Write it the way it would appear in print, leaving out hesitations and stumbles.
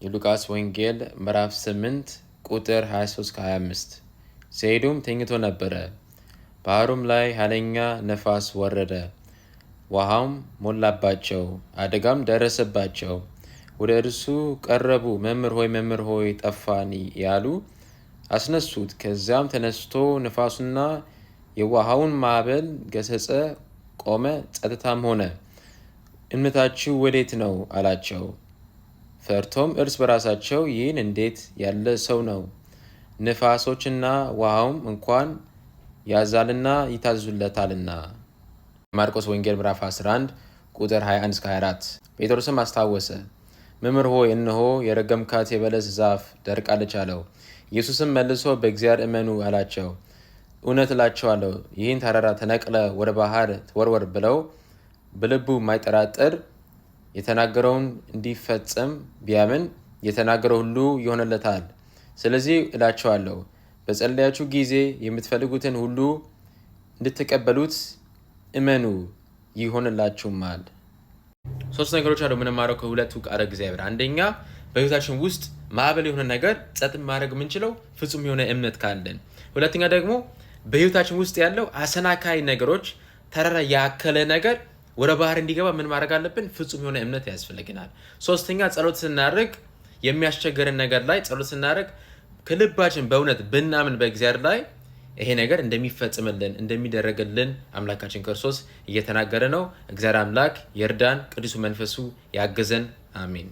የሉቃስ ወንጌል ምዕራፍ 8 ቁጥር 23-25 ሲሄዱም ተኝቶ ነበረ። ባህሩም ላይ ኃይለኛ ነፋስ ወረደ፣ ውሃም ሞላባቸው፣ አደጋም ደረሰባቸው። ወደ እርሱ ቀረቡ። መምህር ሆይ ጠፋን ያሉ አስነሱት። ከዚያም ተነስቶ ነፋሱና የውሃውን ማዕበል ገሰጸ፣ ቆመ፣ ጸጥታም ሆነ። እምነታችሁ ወዴት ነው አላቸው። ፈርቶም እርስ በራሳቸው ይህን እንዴት ያለ ሰው ነው? ነፋሶችና ውሃውም እንኳን ያዛልና ይታዘዙለታልና። ማርቆስ ወንጌል ምዕራፍ 11 ቁጥር 21-24 ጴጥሮስም አስታወሰ፣ መምህር ሆይ እነሆ የረገምካት የበለስ ዛፍ ደርቃለች አለው። ኢየሱስም መልሶ በእግዚአብሔር እመኑ አላቸው። እውነት እላቸዋለሁ ይህን ተራራ ተነቅለ ወደ ባህር ተወርወር ብለው በልቡ የማይጠራጠር የተናገረውን እንዲፈጸም ቢያምን የተናገረው ሁሉ ይሆንለታል። ስለዚህ እላቸዋለሁ በጸለያችሁ ጊዜ የምትፈልጉትን ሁሉ እንድትቀበሉት እመኑ ይሆንላችሁማል። ሶስት ነገሮች አሉ የምንማረው ከሁለቱ ቃለ እግዚአብሔር። አንደኛ በህይወታችን ውስጥ ማዕበል የሆነ ነገር ጸጥ ማድረግ የምንችለው ፍጹም የሆነ እምነት ካለን። ሁለተኛ ደግሞ በህይወታችን ውስጥ ያለው አሰናካይ ነገሮች ተራራ ያከለ ነገር ወደ ባህር እንዲገባ ምን ማድረግ አለብን? ፍጹም የሆነ እምነት ያስፈልገናል። ሶስተኛ ጸሎት ስናደርግ የሚያስቸግረን ነገር ላይ ጸሎት ስናደርግ ከልባችን በእውነት ብናምን በእግዚአብሔር ላይ ይሄ ነገር እንደሚፈጽምልን እንደሚደረግልን አምላካችን ክርስቶስ እየተናገረ ነው። እግዚአብሔር አምላክ የርዳን፣ ቅዱሱ መንፈሱ ያገዘን። አሜን።